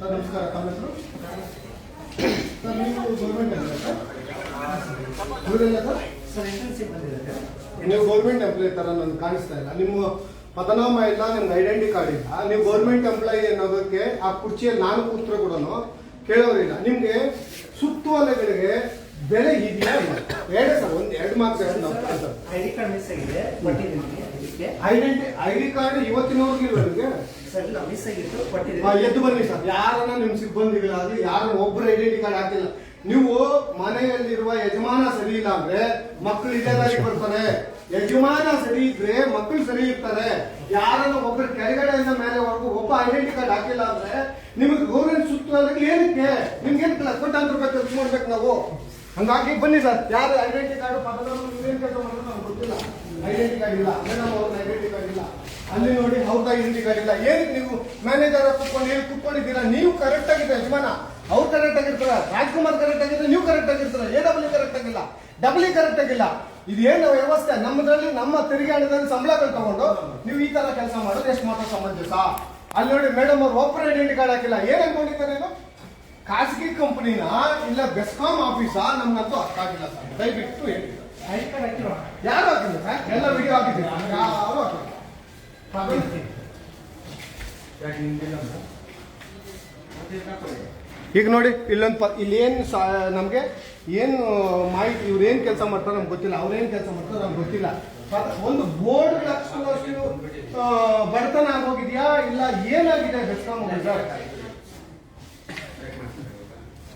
Sir ನಮಸ್ಕಾರ. ತಮ್ಮ ಹೆಸರು ಸರ್? ನೀವು ಗೌರ್ಮೆಂಟ್ ನೀವು ಗೌರ್ಮೆಂಟ್ ಎಂಪ್ಲಾಯಿ ತರ ನನ್ಗೆ ಕಾಣಿಸ್ತಾ ಇಲ್ಲ. ನಿಮ್ಮ ಪದನಾಮ ಇಲ್ಲ, ನಿಮ್ಗೆ ಐಡೆಂಟಿ ಕಾರ್ಡ್ ಇಲ್ಲ. ನೀವು ಗೌರ್ಮೆಂಟ್ ಎಂಪ್ಲಾಯಿ ಅನ್ನೋದಕ್ಕೆ ಆ ಕುರ್ಚಿಯಲ್ಲಿ ನಾನು ಕೂತ್ರೆ ಕೂಡ ಕೇಳೋರಿಲ್ಲ. ನಿಮ್ಗೆ ಸುತ್ತುವಲೆಗಳಿಗೆ ಬೆಲೆ ಇದೆಯಾ? ಹೇಳಿ ಸರ್, ಎರಡು ಮಾತ್ರ. ಐಡಿ ಕಾರ್ಡ್ ಇವತ್ತಿನವರೆಗೂ ಇರೋರಿಗೆ ಎದ್ದು ಬನ್ನಿ ಸರ್. ಯಾರನ್ನ ನಿಮ್ ಸಿಬ್ಬಂದಿಗಳಾಗಿ ಯಾರನ್ನ ಒಬ್ಬರು ಐಡೆಂಟಿ ಕಾರ್ಡ್ ಹಾಕಿಲ್ಲ. ನೀವು ಮನೆಯಲ್ಲಿರುವ ಯಜಮಾನ ಸರಿ ಇಲ್ಲ ಅಂದ್ರೆ ಮಕ್ಕಳು ಇದೇ ದಾರಿಗೆ ಬರ್ತಾರೆ. ಯಜಮಾನ ಸರಿ ಇದ್ರೆ ಮಕ್ಕಳು ಸರಿ ಇರ್ತಾರೆ. ಯಾರನ್ನ ಒಬ್ಬರು ಕೆಳಗಡೆಯಿಂದ ಮೇಲೆವರೆಗೂ ಒಬ್ಬ ಐಡೆಂಟಿ ಕಾರ್ಡ್ ಹಾಕಿಲ್ಲ ಅಂದ್ರೆ ನಿಮಗೆ ಗೌರ್ಮೆಂಟ್ ಸುತ್ತೋದಕ್ಕೆ ಏನಕ್ಕೆ? ನಿಮ್ಗೆ ಏನ್ ಕೋಟ್ಯಾಂತರ ರೂಪಾಯಿ ಖರ್ಚು ಮಾಡ್ಬೇಕು ನಾವು? ಹಂಗಾಗಿ ಬನ್ನಿ ಸರ್. ಯಾರು ಐಡೆಂಟಿ ಕಾರ್ಡ್ ಏನ್ ಕೆಲಸ ಮಾಡೋದು ನಮ್ಗೆ ಗೊತ್ತಿಲ್ಲ. ಐಡೆಂಟಿ ಕಾರ್ಡ್ ಇಲ್ಲ, ಮೇಡಮ್ ಅವ್ರ ಐಡೆಂಟಿ ಕಾರ್ಡ್ ಇಲ್ಲ, ಅಲ್ಲಿ ನೋಡಿ ಅವ್ರ ಐಡೆಂಟಿ ಕಾರ್ಡ್ ಇಲ್ಲ. ಏನಕ್ಕೆ ನೀವು ಮ್ಯಾನೇಜರ್ ಕುತ್ಕೊಂಡು ಹೇಳಿ ಕುತ್ಕೊಂಡಿದ್ದೀರಾ? ನೀವು ಕರೆಕ್ಟ್ ಆಗಿದ್ರೆ ಯಜಮಾನ, ಅವ್ರು ಕರೆಕ್ಟ್ ಆಗಿರ್ತಾರ. ರಾಜ್ಕುಮಾರ್ ಕರೆಕ್ಟ್ ಆಗಿದ್ರೆ ನೀವು ಕರೆಕ್ಟ್ ಆಗಿರ್ತಾರ. AW ಕರೆಕ್ಟ್ ಆಗಿಲ್ಲ, ಡಬ್ಲ್ಯೂ ಕರೆಕ್ಟ್ ಆಗಿಲ್ಲ. ಇದೇನು ವ್ಯವಸ್ಥೆ? ನಮ್ಮದ್ರಲ್ಲಿ ನಮ್ಮ ತೆರಿಗೆ ಹಣದಲ್ಲಿ ಸಂಬಳಗಳು ತಗೊಂಡು ನೀವು ಈ ತರ ಕೆಲಸ ಮಾಡೋದು ಎಷ್ಟು ಮಾತ್ರ ಸಮಂಜಸ? ಅಲ್ಲಿ ನೋಡಿ ಮೇಡಮ್ ಅವ್ರು ಒಬ್ಬರು ಐಡೆಂಟಿ ಕಾರ್ಡ್ ಹಾಕಿಲ್ಲ. ಏನ್ ಅನ್ಕೊಂಡಿದ್ದಾರೆ? ಇದು ಖಾಸಗಿ ಕಂಪನಿನ ಇಲ್ಲ ಬೆಸ್ಕಾಂ ಆಫೀಸಾ? ನಮ್ಗಂತೂ ಅರ್ಥ ಆಗಿಲ್ಲ ಸರ್. ದಯವಿಟ್ಟು ಹೇಳಿ. ಯಾರು ಹಾಕಿಲ್ಲ ಸರ್? ಎಲ್ಲ ವಿಡಿಯೋ ಹಾಕಿದ್ದೀರಾ? ಯಾರು ಹಾಕಿಲ್ಲ. ಈಗ ನೋಡಿ ಇಲ್ಲೊಂದು ಇಲ್ಲಿ ಏನ್ ನಮ್ಗೆ ಏನು ಮಾಹಿತಿ, ಇವ್ರು ಏನ್ ಕೆಲಸ ಮಾಡ್ತಾರೋ ನಮ್ಗೆ ಗೊತ್ತಿಲ್ಲ, ಅವ್ರೇನ್ ಕೆಲಸ ಮಾಡ್ತಾರೋ ನಮ್ಗೆ ಗೊತ್ತಿಲ್ಲ. ಒಂದು ಬೋರ್ಡ್ ಹಾಕ್ಸ್ಕೊಳ್ಳೋಷ್ಟು ಬಡತನ ಆಗೋಗಿದ್ಯಾ ಇಲ್ಲ ಏನಾಗಿದೆ ಬೆಸ್ಕಾಂ ಸರ್?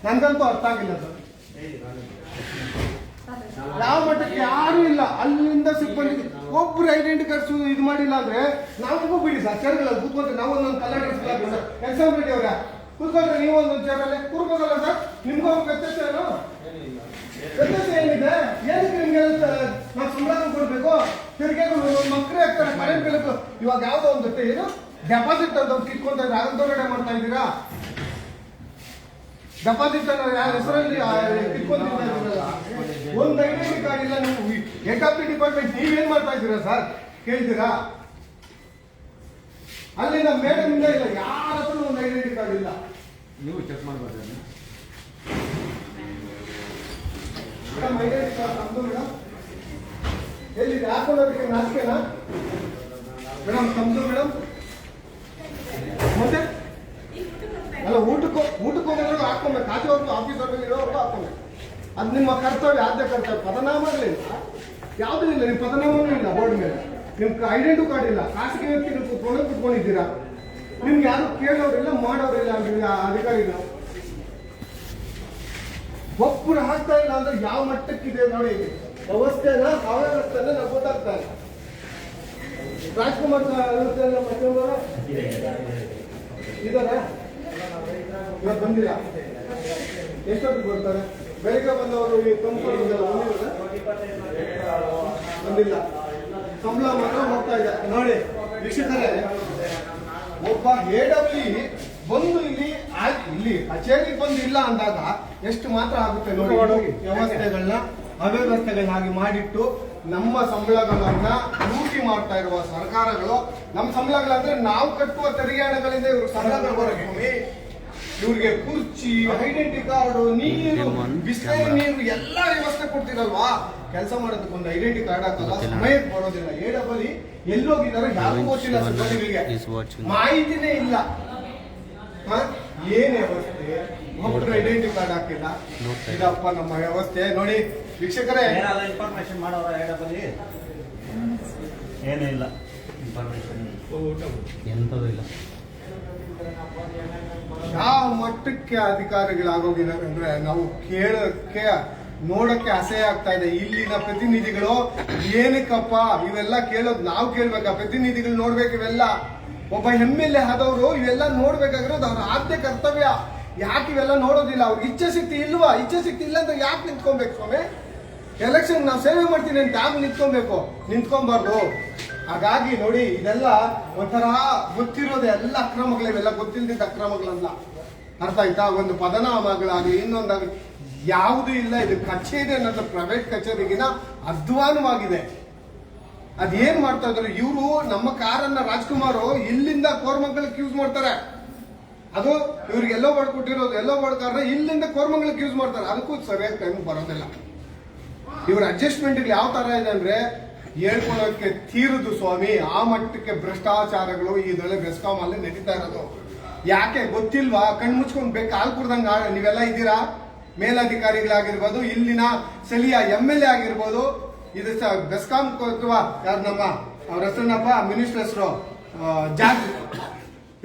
ನನ್ಗಂತೂ ಅರ್ಥ ಆಗಿಲ್ಲ ಸರ್. ಯಾವ ಮಟ್ಟಕ್ಕೆ ಯಾರು ಇಲ್ಲ. ಅಲ್ಲಿಂದ ಸಿಬ್ಬಂದಿ ಒಬ್ರು ಐಡೆಂಟಿ ಕಾರ್ಡ್ಸ್ ಇದು ಮಾಡಿಲ್ಲ ಅಂದ್ರೆ ನಾವು ಬಿಡಿ ಸರ್. ಚೇರ್ಗಳಲ್ಲಿ ಕೂತ್ಕೊಂಡ್ರೆ ನಾವು ಒಂದೊಂದು ಕಲರ್ ಸರ್. ಎಕ್ಸಾಮ್ ರೆಡಿ ಅವ್ರ ಕೂತ್ಕೊಂಡ್ರೆ ನೀವು ಒಂದೊಂದು ಚೇರಲ್ಲಿ ಕೂರ್ಬೋದಲ್ಲ ಸರ್? ನಿಮ್ಗೂ ವ್ಯತ್ಯಾಸ ಏನು? ವ್ಯತ್ಯಾಸ ಏನಿದೆ? ಏನಕ್ಕೆ ನಿಮ್ಗೆ ನಾವು ಸಂಬಳ ಕೊಡ್ಬೇಕು? ತಿರ್ಗಿ ಮಕ್ಕಳೇ ಆಗ್ತಾರೆ. ಕರೆಂಟ್ ಬಿಲ್ ಇವಾಗ ಯಾವ್ದೋ ಒಂದು ಏನು ಡೆಪಾಸಿಟ್ ಅಂತ ಕಿತ್ಕೊಂತ ಇದ್ರೆ ಅದನ್ನ ಮಾಡ್ತಾ ಇದ್ದೀರಾ? ಡೆಪಾಸಿಟ್ ಯಾರ ಹೆಸರಲ್ಲಿ ಕಿತ್ಕೊಂತಿದ್ದೀರಾ? ಒಂದು ಐಡೆಂಟಿ ಕಾರ್ಡ್ ಇಲ್ಲ. ನೀವು ಎಕಾಪಿ ಡಿಪಾರ್ಟ್ಮೆಂಟ್ ನೀವೇನ್ ಮಾಡ್ತಾ ಇದ್ದೀರಾ ಸರ್? ಕೇಳ್ತೀರಾ? ಅಲ್ಲಿಂದ ಮೇಡಮ್ ಇಂದ ಇಲ್ಲ, ಯಾರ ಹತ್ರ ಒಂದು ಐಡೆಂಟಿ ಕಾರ್ಡ್ ಇಲ್ಲ. ನೀವು ಚೆಕ್ ಮಾಡ್ಬೋದು. ಮೇಡಮ್ ಐಡೆಂಟಿ ಕಾರ್ಡ್ ನಮ್ದು ಮೇಡಮ್ ಎಲ್ಲಿದೆ? ಹಾಕೊಳ್ಳೋದಕ್ಕೆ ನಾಚಿಕೆನಾ ಮೇಡಮ್? ತಮ್ದು ಮೇಡಮ್. ಮತ್ತೆ ಅಲ್ಲ, ಊಟಕ್ಕೆ ಹೋಗೋದ್ರೂ ಹಾಕೊಬೇಕು. ಖಾತೆಯವ್ರದ್ದು ಆಫೀಸ್ ಅವ್ರಿಗೆ ಇರೋರ್ಗೂ ಹಾಕೊಬೇಕು. ಅದು ನಿಮ್ಮ ಕರ್ತವ್ಯ, ಆದ್ಯ ಕರ್ತವ್ಯ. ಪದನಾಮಗಳಿಲ್ಲ, ಯಾವುದೂ ಇಲ್ಲ. ನಿಮ್ಮ ಪದನಾಮನೂ ಇಲ್ಲ ಬೋರ್ಡ್ ಮೇಲೆ. ನಿಮ್ಗೆ ಐಡೆಂಟಿ ಕಾರ್ಡ್ ಇಲ್ಲ. ಖಾಸಗಿ ವ್ಯಕ್ತಿಗಳು ಕುತ್ಕೊಂಡಿದ್ದೀರಾ. ನಿಮ್ಗೆ ಯಾರು ಕೇಳೋರಿಲ್ಲ, ಮಾಡೋರಿಲ್ಲ. ಅಧಿಕಾರಿಗಳು ಒಬ್ಬರು ಹಾಕ್ತಾ ಇಲ್ಲ ಅಂದ್ರೆ ಯಾವ ಮಟ್ಟಕ್ಕಿದೆ ನೋಡಿ ವ್ಯವಸ್ಥೆನ. ಅವ್ಯವಸ್ಥೆನ ನಾವು ಗೊತ್ತಾಗ್ತಾ ಇಲ್ಲ. ರಾಜ್ಕುಮಾರ್ ಇದಾರೆ, ಇವತ್ತು ಬಂದಿಲ್ಲ. ಎಷ್ಟೊತ್ತಿಗೆ ಬರ್ತಾರೆ? ಬೆಳಿಗ್ಗೆ ಬಂದವರು ಈ ಬಂದಿಲ್ಲ. ಸಂಬಳ ಮಾತ್ರ ಹೋಗ್ತಾ ಇದೆ ನೋಡಿ ವೀಕ್ಷಕರೇ. ಒಬ್ಬ AW ಬಂದು ಇಲ್ಲಿ ಕಚೇರಿಗೆ ಬಂದು ಇಲ್ಲ ಅಂದಾಗ ಎಷ್ಟು ಮಾತ್ರ ಆಗುತ್ತೆ ನೋಡಿ. ವ್ಯವಸ್ಥೆಗಳನ್ನ ಅವ್ಯವಸ್ಥೆಗಳನ್ನಾಗಿ ಮಾಡಿಟ್ಟು ನಮ್ಮ ಸಂಬಳಗಳನ್ನ ಲೂಟಿ ಮಾಡ್ತಾ ಇರುವ ಸರ್ಕಾರಗಳು. ನಮ್ಮ ಸಂಬಳಗಳಂದ್ರೆ ನಾವು ಕಟ್ಟುವ ತೆರಿಗೆ ಹಣಗಳಿಂದ ಇವ್ರ ಸಂಬಳಗಳು ಬರೋಕೆ. ಇವ್ರಿಗೆ ಕುರ್ಚಿ, ಐಡೆಂಟಿ ಕಾರ್ಡು, ನೀರು, ಬಿಸಿಲಿನ ನೀರು ಎಲ್ಲ ವ್ಯವಸ್ಥೆ ಕೊಡ್ತಿರಲ್ವಾ? ಕೆಲಸ ಮಾಡೋದಕ್ಕೆ ಒಂದು ಐಡೆಂಟಿ ಕಾರ್ಡ್ ಹಾಕಲ್ಲ, ಸಮಯಕ್ಕೆ ಬರೋದಿಲ್ಲ. AW ಎಲ್ಲೋಗಿದ್ದಾರೆ ಯಾರು ಗೊತ್ತಿಲ್ಲ. ಸಿಬ್ಬಂದಿಗಳಿಗೆ ಮಾಹಿತಿನೇ ಇಲ್ಲ. ಏನ್ ವ್ಯವಸ್ಥೆ? ಒಬ್ಬರು ಐಡೆಂಟಿ ಕಾರ್ಡ್ ಹಾಕಿಲ್ಲ. ಇದಪ್ಪ ನಮ್ಮ ವ್ಯವಸ್ಥೆ ನೋಡಿ ವೀಕ್ಷಕರೇ. ಇನ್ಫಾರ್ಮೇಶನ್ ಮಾಡೋರ AW ಏನೂ ಇಲ್ಲ. ಇನ್ಫಾರ್ಮೇಶನ್ ಎಂಥದ್ದು ಇಲ್ಲ. ಯಾವ ಮಟ್ಟಕ್ಕೆ ಅಧಿಕಾರಿಗಳಾಗೋಗಿದ್ದಾರೆ ಅಂದ್ರೆ ನಾವು ಕೇಳಕ್ಕೆ ನೋಡಕ್ಕೆ ಅಸಹ್ಯ ಆಗ್ತಾ ಇದೆ. ಇಲ್ಲಿನ ಪ್ರತಿನಿಧಿಗಳು ಏನಕ್ಕಪ್ಪ ಇವೆಲ್ಲ ಕೇಳೋದು? ನಾವು ಕೇಳ್ಬೇಕಾ? ಪ್ರತಿನಿಧಿಗಳು ನೋಡ್ಬೇಕು ಇವೆಲ್ಲ. ಒಬ್ಬ MLA ಆದವರು ಇವೆಲ್ಲ ನೋಡ್ಬೇಕಾಗಿರೋದು ಅವ್ರ ಆದ್ಯ ಕರ್ತವ್ಯ. ಯಾಕೆ ಇವೆಲ್ಲ ನೋಡೋದಿಲ್ಲ? ಅವ್ರಿಗೆ ಇಚ್ಛೆ ಶಕ್ತಿ ಇಲ್ವಾ? ಇಚ್ಛೆ ಶಕ್ತಿ ಇಲ್ಲ ಅಂದ್ರೆ ಯಾಕೆ ನಿಂತ್ಕೊಬೇಕು ಸ್ವಾಮಿ? ಎಲೆಕ್ಷನ್ ನಾವು ಸೇವೆ ಮಾಡ್ತೀನಿ ಅಂತ ಯಾಕೆ ನಿಂತ್ಕೊಬಾರ್ದು? ಹಾಗಾಗಿ ನೋಡಿ ಇದೆಲ್ಲ ಒಂಥರ ಗೊತ್ತಿರೋದು ಎಲ್ಲ ಅಕ್ರಮಗಳು. ಇವೆಲ್ಲ ಗೊತ್ತಿಲ್ಲದಿದ್ದ ಅಕ್ರಮಗಳಲ್ಲ. ಅರ್ಥ ಆಯ್ತಾ? ಒಂದು ಪದನಾಮಗಳಾಗಲಿ ಇನ್ನೊಂದಾಗಲಿ ಯಾವುದೂ ಇಲ್ಲ. ಇದು ಕಚೇರಿ ಅನ್ನೋದು ಪ್ರೈವೇಟ್ ಕಚೇರಿಗಿನ ಅಧ್ವಾನವಾಗಿದೆ. ಅದೇನ್ ಮಾಡ್ತಾ ಇದ್ರು ಇವರು? ನಮ್ಮ ಕಾರನ್ನ ರಾಜ್ಕುಮಾರ್ ಇಲ್ಲಿಂದ ಕೋರ್ಮಂಗಲಕ್ಕೆ ಯೂಸ್ ಮಾಡ್ತಾರೆ. ಅದು ಇವ್ರಿಗೆ ಎಲ್ಲೋ ಬೋರ್ಡ್ ಕೊಟ್ಟಿರೋದು, ಎಲ್ಲೋ ಬೋರ್ಡ್ ಕಾರಣ ಇಲ್ಲಿಂದ ಕೋರ್ಮಂಗಲಕ್ಕೆ ಯೂಸ್ ಮಾಡ್ತಾರೆ, ಅದಕ್ಕೂ ಸರಿಯಾಗಿ ಟೈಮ್ ಬರೋದಿಲ್ಲ. ಇವ್ರ ಅಡ್ಜಸ್ಟ್ಮೆಂಟ್ ಯಾವ ತರ ಇದೆ ಅಂದ್ರೆ ಹೇಳ್ಕೊಳ್ಳೋಕೆ ತೀರುದು ಸ್ವಾಮಿ, ಆ ಮಟ್ಟಕ್ಕೆ ಭ್ರಷ್ಟಾಚಾರಗಳು ಇದರಲ್ಲಿ ಬೆಸ್ಕಾಂ ಅಲ್ಲಿ ನಡೀತಾ ಇರೋದು. ಯಾಕೆ ಗೊತ್ತಿಲ್ವಾ? ಕಣ್ ಮುಚ್ಕೊಂಡ್ ಬೇಕು ಹಾಲು ಕುಡ್ದಂಗ ನೀವೆಲ್ಲ ಇದ್ದೀರಾ, ಮೇಲಧಿಕಾರಿಗಳಾಗಿರ್ಬೋದು, ಇಲ್ಲಿನ ಸ್ಥಳೀಯ MLA ಆಗಿರ್ಬೋದು, ಇದು ಬೆಸ್ಕಾಂ ಅಥವಾ ಯಾರು ನಮ್ಮ ಅವ್ರ ಹೆಸರನ್ನಪ್ಪ ಮಿನಿಸ್ಟರ್ ಹೆಸರು ಜಾರ್ಜ್,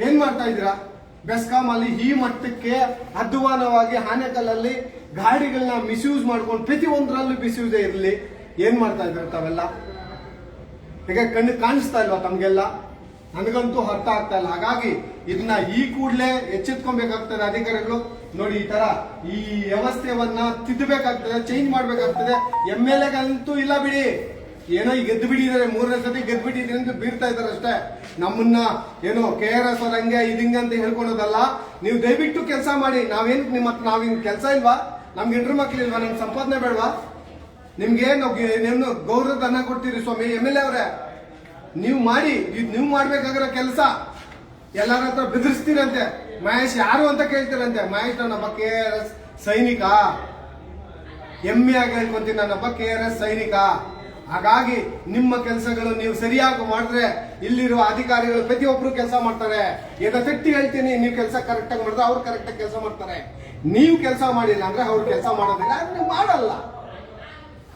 ಏನ್ ಮಾಡ್ತಾ ಇದ್ದೀರಾ? ಬೆಸ್ಕಾಂ ಅಲ್ಲಿ ಈ ಮಟ್ಟಕ್ಕೆ ಅಧ್ವಾನವಾಗಿ ಆನೆಕಲ್ಲಲ್ಲಿ ಗಾಡಿಗಳನ್ನ ಮಿಸ್ಯೂಸ್ ಮಾಡ್ಕೊಂಡು ಪ್ರತಿ ಒಂದರಲ್ಲೂ ಮಿಸ್ಯೂಸ್ ಇರಲಿ, ಏನ್ ಮಾಡ್ತಾ ಇದ್ದಾರೆ ತಾವೆಲ್ಲ? ಈಗ ಕಣ್ಣು ಕಾಣಿಸ್ತಾ ಇಲ್ವಾ ತಮ್ಗೆಲ್ಲ? ನನಗಂತೂ ಅರ್ಥ ಆಗ್ತಾ ಇಲ್ಲ. ಹಾಗಾಗಿ ಇದನ್ನ ಈ ಕೂಡಲೇ ಎಚ್ಚೆತ್ಕೊಬೇಕಾಗ್ತದೆ ಅಧಿಕಾರಿಗಳು. ನೋಡಿ, ಈ ತರ ಈ ವ್ಯವಸ್ಥೆಯನ್ನ ತಿದ್ದಬೇಕಾಗ್ತದೆ, ಚೇಂಜ್ ಮಾಡ್ಬೇಕಾಗ್ತದೆ. MLAಗಂತೂ ಇಲ್ಲ ಬಿಡಿ, ಏನೋ ಈ ಗೆದ್ದು ಬಿಟ್ಟಿದ್ದಾರೆ, 3ನೇ ಸತಿ ಗೆದ್ದು ಬಿಟ್ಟಿದ್ರೆ ಅಂತ ಬೀರ್ತಾ ಇದಾರೆ ಅಷ್ಟೇ. ನಮ್ಮನ್ನ ಏನೋ KRS ಅವ್ರ ಹಂಗೆ ಇದಿಂಗೆ ಅಂತ ಹೇಳ್ಕೊಳೋದಲ್ಲ. ನೀವು ದಯವಿಟ್ಟು ಕೆಲಸ ಮಾಡಿ. ನಾವೇನ್ ನಿಮ್ಮ ಹತ್ರ ನಾವಿನ್ ಕೆಲಸ ಇಲ್ವಾ? ನಮ್ಗೆ ಹೆಂಡ್ರು ಮಕ್ಳು ಇಲ್ವಾ? ನಮ್ಗೆ ಸಂಪಾದನೆ ಬೇಡವಾ? ನಿಮ್ಗೆ ಏನು ಗೌರವಧನ ಕೊಡ್ತೀರಿ ಸ್ವಾಮಿ MLA ಅವರೇ? ನೀವು ಮಾಡಿ, ನೀವು ಮಾಡ್ಬೇಕಾಗಿರೋ ಕೆಲಸ. ಎಲ್ಲರ ಹತ್ರ ಬೆದರಿಸ್ತೀರಂತೆ. ಮಹೇಶ್ ಯಾರು ಅಂತ ಕೇಳ್ತೀರಂತೆ. ಮಹೇಶ್ ನನ್ನೊಬ್ಬ KRS ಸೈನಿಕ, ಹೆಮ್ಮೆ ಆಗಿ ಹೇಳ್ಕೊಂತೀನಿ, ನನ್ನೊಬ್ಬ KRS ಸೈನಿಕ. ಹಾಗಾಗಿ ನಿಮ್ಮ ಕೆಲಸಗಳು ನೀವು ಸರಿಯಾಗಿ ಮಾಡಿದ್ರೆ ಇಲ್ಲಿರುವ ಅಧಿಕಾರಿಗಳು ಪ್ರತಿಯೊಬ್ರು ಕೆಲಸ ಮಾಡ್ತಾರೆ. ಈಗ ತಟ್ಟಿ ಹೇಳ್ತೀನಿ, ನೀವು ಕೆಲಸ ಕರೆಕ್ಟ್ ಆಗಿ ಮಾಡಿದ್ರೆ ಅವ್ರು ಕರೆಕ್ಟ್ ಆಗಿ ಕೆಲಸ ಮಾಡ್ತಾರೆ. ನೀವು ಕೆಲಸ ಮಾಡಿಲ್ಲ ಅಂದ್ರೆ ಅವ್ರು ಕೆಲಸ ಮಾಡೋದಿಲ್ಲ, ನೀವು ಮಾಡಲ್ಲ.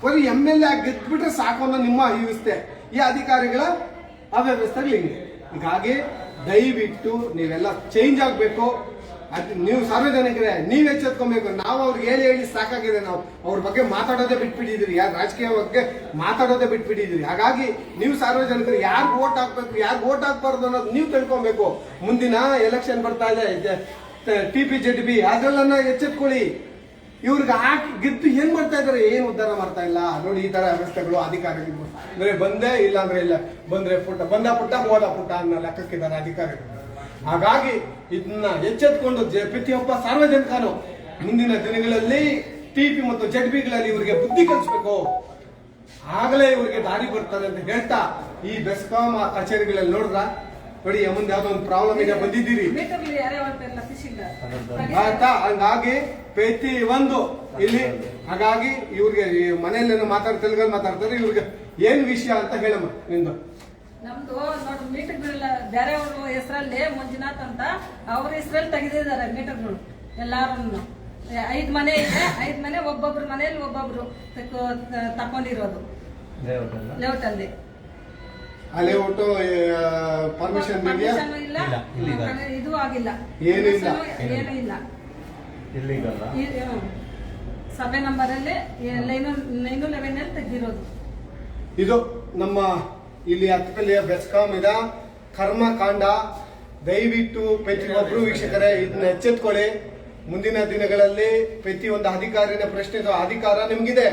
ಬರೀ MLA ಗೆದ್ಬಿಟ್ರೆ ಸಾಕು ಅನ್ನೋ ನಿಮ್ಮ ವ್ಯವಸ್ಥೆ, ಈ ಅಧಿಕಾರಿಗಳ ಅವ್ಯವಸ್ಥೆಗಳು ಹಿಂಗೆ. ಹೀಗಾಗಿ ದಯವಿಟ್ಟು ನೀವೆಲ್ಲ ಚೇಂಜ್ ಆಗ್ಬೇಕು. ನೀವು ಸಾರ್ವಜನಿಕರೇ ನೀವ್ ಎಚ್ಚೆತ್ಕೊಬೇಕು. ನಾವು ಅವ್ರಿಗೆ ಹೇಳಿ ಸಾಕಾಗಿದೆ. ನಾವು ಅವ್ರ ಬಗ್ಗೆ ಮಾತಾಡೋದೇ ಬಿಟ್ಬಿಟ್ಟಿದ್ರಿ, ಯಾರು ರಾಜಕೀಯ ಬಗ್ಗೆ ಮಾತಾಡೋದೇ ಬಿಟ್ಬಿಟ್ಟಿದ್ರಿ. ಹಾಗಾಗಿ ನೀವು ಸಾರ್ವಜನಿಕರು ಯಾರು ವೋಟ್ ಹಾಕ್ಬೇಕು, ಯಾರು ವೋಟ್ ಹಾಕ್ಬಾರ್ದು ಅನ್ನೋದು ನೀವು ತಿಳ್ಕೊಬೇಕು. ಮುಂದಿನ ಎಲೆಕ್ಷನ್ ಬರ್ತಾ ಇದೆ, TP-JTB ಅದ್ರಲ್ಲನ್ನ ಎಚ್ಚೆತ್ಕೊಳ್ಳಿ. ಇವ್ರಿಗೆ ಹಾಕಿ ಗೆದ್ದು ಏನ್ ಮಾಡ್ತಾ ಇದಾರೆ? ಏನ್ ಉದ್ಧಾರ ಮಾಡ್ತಾ ಇಲ್ಲ. ನೋಡಿ, ಈ ತರ ವ್ಯವಸ್ಥೆಗಳು ಅಧಿಕಾರಿಗಳು ಅಂದ್ರೆ ಬಂದೇ ಇಲ್ಲ ಅಂದ್ರೆ ಇಲ್ಲ, ಬಂದ್ರೆ ಪುಟ್ಟ, ಬಂದ ಪುಟ್ಟ ಹೋದ ಪುಟ್ಟ ಅನ್ನೋ ಲೆಕ್ಕಕ್ಕಿದ್ದಾರೆ ಅಧಿಕಾರಿಗಳು. ಹಾಗಾಗಿ ಇದನ್ನ ಎಚ್ಚೆತ್ಕೊಂಡು ಪ್ರತಿಯೊಬ್ಬ ಸಾರ್ವಜನಿಕನು ಮುಂದಿನ ದಿನಗಳಲ್ಲಿ TP ಮತ್ತು JTBಗಳಲ್ಲಿ ಇವರಿಗೆ ಬುದ್ಧಿ ಕಲಿಸ್ಬೇಕು. ಆಗಲೇ ಇವರಿಗೆ ದಾರಿ ಬರ್ತಾರೆ ಅಂತ ಹೇಳ್ತಾ, ಈ ಬೆಸ್ಕಾಂ ಕಚೇರಿಗಳಲ್ಲಿ ನೋಡಿದ್ರ ನೋಡಿ, ಮುಂದೆ ಯಾವ್ದೋ ಒಂದು ಪ್ರಾಬ್ಲಮ್ ಇದೆ, ಬಂದಿದ್ದೀರಿ ಆಯ್ತಾ? ಹಂಗಾಗಿ ಪ್ರತಿ ಒಂದು ಇಲ್ಲಿ, ಹಾಗಾಗಿ ಇವ್ರಿಗೆ ಮನೆಯಲ್ಲೇನೋ ತೆಲುಗಲ್ಲಿ ಮಾತಾಡ್ತಾರೆ. ಇವ್ರಿಗೆ ಏನ್ ವಿಷಯ ಅಂತ ಹೇಳಮ್ಮ ನಿಂದು. ನಮ್ದು ನೋಡಿ, ಮೀಟರ್ಗಳೆಲ್ಲ ಬೇರೆಯವ್ರ ಹೆಸರಲ್ಲಿ ಮಂಜುನಾಥ್ ಅಂತ ಅವ್ರ ಹೆಸರಲ್ಲಿ ತೆಗೆದಿದ್ದಾರೆ ಮೀಟರ್ಗಳು ಎಲ್ಲಾರು. 5 ಮನೆ ಇದೆ, 5 ಮನೆ ಒಬ್ಬೊಬ್ರು ಮನೆಯಲ್ಲಿ ಒಬ್ಬೊಬ್ರು ತಕೊಂಡಿರೋದು ಲೇಔಟ್ ಅಲ್ಲಿ. ಅಲ್ಲೇ ಒಟ್ಟು ಪರ್ಮಿಷನ್ ಇಲ್ಲ, ಇದು ಆಗಿಲ್ಲ, ಏನು ಇಲ್ಲ, ಏನು ಇಲ್ಲ. ಸಭೆ ನಂಬರ್ ಅಲ್ಲಿ 911 ತೆಗೆದಿರೋದು. ಇದು ನಮ್ಮ ಇಲ್ಲಿ ಹತ್ತಪಲ್ಲಿಯ ಬೆಸ್ಕಾಂ ಇದ ಕರ್ಮಕಾಂಡ. ದಯವಿಟ್ಟು ಪ್ರತಿಯೊಬ್ಬರು ವೀಕ್ಷಕರೇ ಇದನ್ನ ಎಚ್ಚೆತ್ಕೊಳ್ಳಿ. ಮುಂದಿನ ದಿನಗಳಲ್ಲಿ ಪ್ರತಿಯೊಂದು ಅಧಿಕಾರಿನ ಪ್ರಶ್ನಿಸುವ ಅಧಿಕಾರ ನಿಮ್ಗಿದೆ.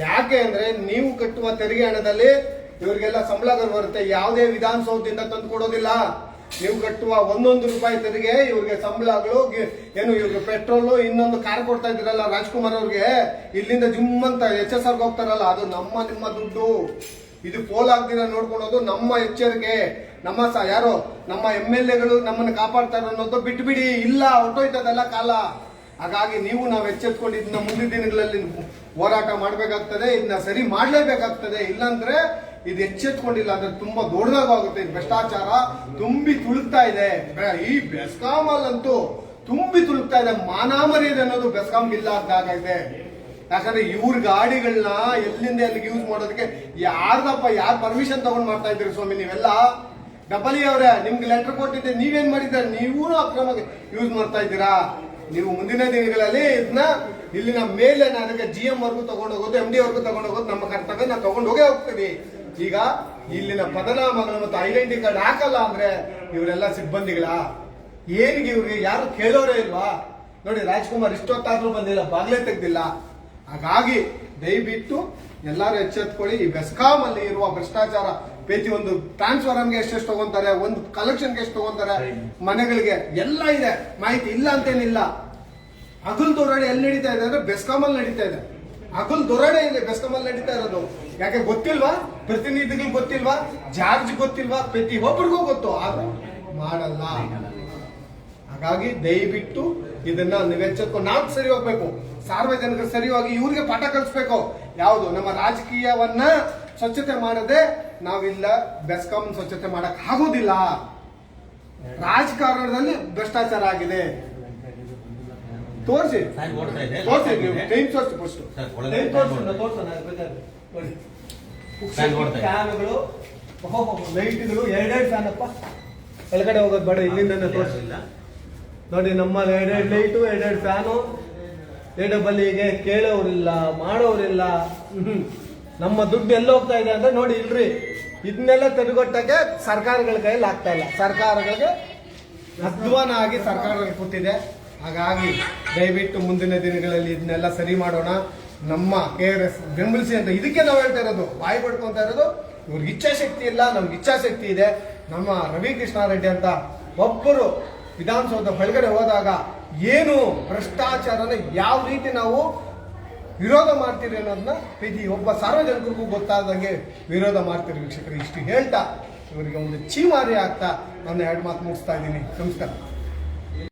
ಯಾಕೆ ಅಂದ್ರೆ ನೀವು ಕಟ್ಟುವ ತೆರಿಗೆ ಹಣದಲ್ಲಿ ಇವ್ರಿಗೆಲ್ಲ ಸಂಬಳಗಳು ಬರುತ್ತೆ. ಯಾವುದೇ ವಿಧಾನಸೌಧದಿಂದ ತಂದು ಕೊಡೋದಿಲ್ಲ. ನೀವು ಕಟ್ಟುವ 1 ರೂಪಾಯಿ ತೆರಿಗೆ ಇವ್ರಿಗೆ ಸಂಬಳಗಳು, ಏನು ಇವ್ರಿಗೆ ಪೆಟ್ರೋಲು, ಇನ್ನೊಂದು ಕಾರ್ ಕೊಡ್ತಾ ಇದ್ದೀರಲ್ಲ ರಾಜ್ಕುಮಾರ್ ಅವ್ರಿಗೆ, ಇಲ್ಲಿಂದ ಜುಮ್ ಅಂತ HSR ಹೋಗ್ತಾರಲ್ಲ, ಅದು ನಿಮ್ಮ ದುಡ್ಡು. ಇದು ಪೋಲ್ ಆಗ್ದಿರ ನೋಡ್ಕೊಳೋದು ನಮ್ಮ ಎಚ್ಚರಿಕೆ. ನಮ್ಮ ಯಾರು ನಮ್ಮ MLAಗಳು ನಮ್ಮನ್ನು ಕಾಪಾಡ್ತಾರೆ ಅನ್ನೋದು ಬಿಟ್ಬಿಡಿ. ಇಲ್ಲ, ಹೊಟ್ಟೋಯ್ತದೆಲ್ಲ ಕಾಲ. ಹಾಗಾಗಿ ನಾವು ಎಚ್ಚೆತ್ಕೊಂಡು ಇದನ್ನ ಮುಂದಿನ ದಿನಗಳಲ್ಲಿ ಹೋರಾಟ ಮಾಡಬೇಕಾಗ್ತದೆ. ಇದನ್ನ ಸರಿ ಮಾಡಲೇಬೇಕಾಗ್ತದೆ. ಇಲ್ಲಾಂದ್ರೆ ಇದು ಎಚ್ಚೆತ್ಕೊಂಡಿಲ್ಲ ಅಂದ್ರೆ ತುಂಬಾ ದೊಡ್ಡದಾಗುತ್ತೆ. ಭ್ರಷ್ಟಾಚಾರ ತುಂಬಿ ತುಳುಕ್ತಾ ಇದೆ. ಈ ಬೆಸ್ಕಾಂ ಅಲ್ಲಂತೂ ತುಂಬಿ ತುಳುಕ್ತಾ ಇದೆ. ಮಾನಾಮರ್ಯಾದೆ ಅನ್ನೋದು ಬೆಸ್ಕಾಂ ಇಲ್ಲ ಅಂತಾಗಿದೆ. ಯಾಕಂದ್ರೆ ಇವ್ರ ಗಾಡಿಗಳನ್ನ ಎಲ್ಲಿಂದ ಎಲ್ಲಿಗೆ ಯೂಸ್ ಮಾಡೋದಕ್ಕೆ ಯಾರು ಪರ್ಮಿಷನ್ ತಗೊಂಡ್ ಮಾಡ್ತಾ ಇದ್ದೀರಿ ಸ್ವಾಮಿ ನೀವೆಲ್ಲ? ಡಬಲಿ ಅವರೇ, ನಿಮ್ಗೆ ಲೆಟರ್ ಕೊಟ್ಟಿದ್ದೆ, ನೀವೇನ್ ಮಾಡಿದ್ರೆ ನೀವು ಅಕ್ರಮವಾಗಿ ಯೂಸ್ ಮಾಡ್ತಾ ಇದ್ದೀರಾ. ನೀವು ಮುಂದಿನ ದಿನಗಳಲ್ಲಿ ಇದನ್ನ ಇಲ್ಲಿನ ಮೇಲೆ ಅದಕ್ಕೆ GM ವರ್ಗೂ ತಗೊಂಡು ಹೋಗೋದು, MD ವರ್ಗೂ ತಗೊಂಡು ಹೋಗೋದು ನಮ್ಮ ಕರ್ತವ್ಯ. ನಾವು ತಗೊಂಡು ಹೋಗೇ ಹೋಗ್ತೀವಿ. ಈಗ ಇಲ್ಲಿನ ಪದನಾಮಗಳು ಮತ್ತು ಐಡೆಂಟಿ ಕಾರ್ಡ್ ಹಾಕಲ್ಲ ಅಂದ್ರೆ ಇವರೆಲ್ಲ ಸಿಬ್ಬಂದಿಗಳ ಏನಿಗೆ ಇವ್ರಿಗೆ ಯಾರು ಕೇಳೋರೇ ಇಲ್ವಾ? ನೋಡಿ, ರಾಜ್ಕುಮಾರ್ ಇಷ್ಟೊತ್ತಾದ್ರೂ ಬಂದಿಲ್ಲ, ಬಾಗ್ಲೇ ತೆಗ್ದಿಲ್ಲ. ಹಾಗಾಗಿ ದಯವಿಟ್ಟು ಎಲ್ಲರೂ ಎಚ್ಚೆತ್ಕೊಳ್ಳಿ. ಈ ಬೆಸ್ಕಾಂ ಅಲ್ಲಿ ಇರುವ ಭ್ರಷ್ಟಾಚಾರ, ಪ್ರತಿಯೊಂದು ಟ್ರಾನ್ಸ್ಫಾರ್ಮರ್ಗೆ ಎಷ್ಟೆಷ್ಟು ತಗೊಂತಾರೆ, ಒಂದು ಕಲೆಕ್ಷನ್ಗೆ ಎಷ್ಟು ತಗೊಂತಾರೆ, ಮನೆಗಳಿಗೆ ಎಲ್ಲ ಇದೆ ಮಾಹಿತಿ. ಇಲ್ಲ ಅಂತೇನಿಲ್ಲ. ಹಗಲ್ ದೊರಾಡೆ ಎಲ್ಲಿ ನಡೀತಾ ಇದೆ ಅಂದ್ರೆ ಬೆಸ್ಕಾಂ ಅಲ್ಲಿ ನಡೀತಾ ಇದೆ. ಹಗಲ್ ದೊರಾಡೆ ಇಲ್ಲಿ ಬೆಸ್ಕಾಂ ಅಲ್ಲಿ ನಡೀತಾ ಇರೋದು. ಯಾಕೆ ಗೊತ್ತಿಲ್ವಾ? ಪ್ರತಿನಿಧಿಗಳಿಗೆ ಗೊತ್ತಿಲ್ವಾ? ಜಾರ್ಜ್ ಗೊತ್ತಿಲ್ವಾ? ಪ್ರತಿ ಒಬ್ಬರಿಗೂ ಗೊತ್ತು, ಆದ್ರೂ ಮಾಡಲ್ಲ. ಹಾಗಾಗಿ ದಯವಿಟ್ಟು ಇದನ್ನ ನೀವು ಎಚ್ಚೆತ್ಕೊಂಡು ನಾವು ಸರಿ ಹೋಗ್ಬೇಕು, ಸಾರ್ವಜನಿಕರು ಸರಿ ಹೋಗಿ ಇವ್ರಿಗೆ ಪಾಠ ಕಲಿಸ್ಬೇಕು. ಯಾವುದು ನಮ್ಮ ರಾಜಕೀಯವನ್ನ ಸ್ವಚ್ಛತೆ ಮಾಡದೆ ನಾವಿಲ್ಲ ಬೆಸ್ಕಾಂ ಸ್ವಚ್ಛತೆ ಮಾಡಕ್ ಆಗೋದಿಲ್ಲ. ರಾಜಕಾರಣದಲ್ಲಿ ಭ್ರಷ್ಟಾಚಾರ ಆಗಿದೆ. ತೋರಿಸಿ ನೀವು ಟೈಮ್ ತೋರಿಸಿ ಫಸ್ಟ್ ಫ್ಯಾನ್ಗಳು, ಲೈಟ್ಗಳು, ಎರಡೆರಡು ಫ್ಯಾನ್ ಅಪ್ಪ. ಕೆಳಗಡೆ ಹೋಗೋದು ಬೇಡ, ಇಲ್ಲಿಂದ ತೋರಿಸಿಲ್ಲ ನೋಡಿ. ನಮ್ಮಲ್ಲಿ ಎರಡೆರಡು ಲೈಟು, ಎರಡೆರಡು ಫ್ಯಾನು. ಎಡಬಲ್ಲಿಗೆ ಕೇಳೋರಿಲ್ಲ, ಮಾಡೋರಿಲ್ಲ. ನಮ್ಮ ದುಡ್ಡು ಎಲ್ಲ ಹೋಗ್ತಾ ಇದೆ ಅಂದ್ರೆ ನೋಡಿ ಇಲ್ರಿ. ಇದನ್ನೆಲ್ಲ ತೆಗೆಗೊಟ್ಟಕ್ಕೆ ಸರ್ಕಾರಗಳ ಕೈಯಲ್ಲಿ ಆಗ್ತಾ ಇಲ್ಲ. ಸರ್ಕಾರಗಳಿಗೆ ಅಧ್ವಾನ ಆಗಿ ಸರ್ಕಾರಗಳು ಕೂತಿದೆ. ಹಾಗಾಗಿ ದಯವಿಟ್ಟು ಮುಂದಿನ ದಿನಗಳಲ್ಲಿ ಇದನ್ನೆಲ್ಲ ಸರಿ ಮಾಡೋಣ. ನಮ್ಮ KRS ಬೆಂಬಲಿಸಿ ಅಂತ ಇದಕ್ಕೆ ನಾವು ಹೇಳ್ತಾ ಇರೋದು, ಬಾಯಿ ಪಡ್ಕೊಂತ ಇರೋದು. ಇವ್ರಿಗೆ ಇಚ್ಛಾಶಕ್ತಿ ಇಲ್ಲ, ನಮ್ಗೆ ಇಚ್ಛಾಶಕ್ತಿ ಇದೆ. ನಮ್ಮ ರವಿ ಕೃಷ್ಣಾರೆಡ್ಡಿ ಅಂತ ಒಬ್ಬರು ವಿಧಾನಸೌಧ ಒಳಗಡೆ ಹೋದಾಗ ಏನು ಭ್ರಷ್ಟಾಚಾರನ ಯಾವ ರೀತಿ ನಾವು ವಿರೋಧ ಮಾಡ್ತೀರಿ ಅನ್ನೋದನ್ನ ಒಬ್ಬ ಸಾರ್ವಜನಿಕರಿಗೂ ಗೊತ್ತಾದಂಗೆ ವಿರೋಧ ಮಾಡ್ತೀರಿ ವೀಕ್ಷಕರು. ಇಷ್ಟು ಹೇಳ್ತಾ ಇವರಿಗೆ ಒಂದು ಚೀಮಾರಿ ಆಗ್ತಾ ನಾನು 2 ಮಾತು ಮುಗಿಸ್ತಾ ಇದ್ದೀನಿ. ನಮಸ್ಕಾರ.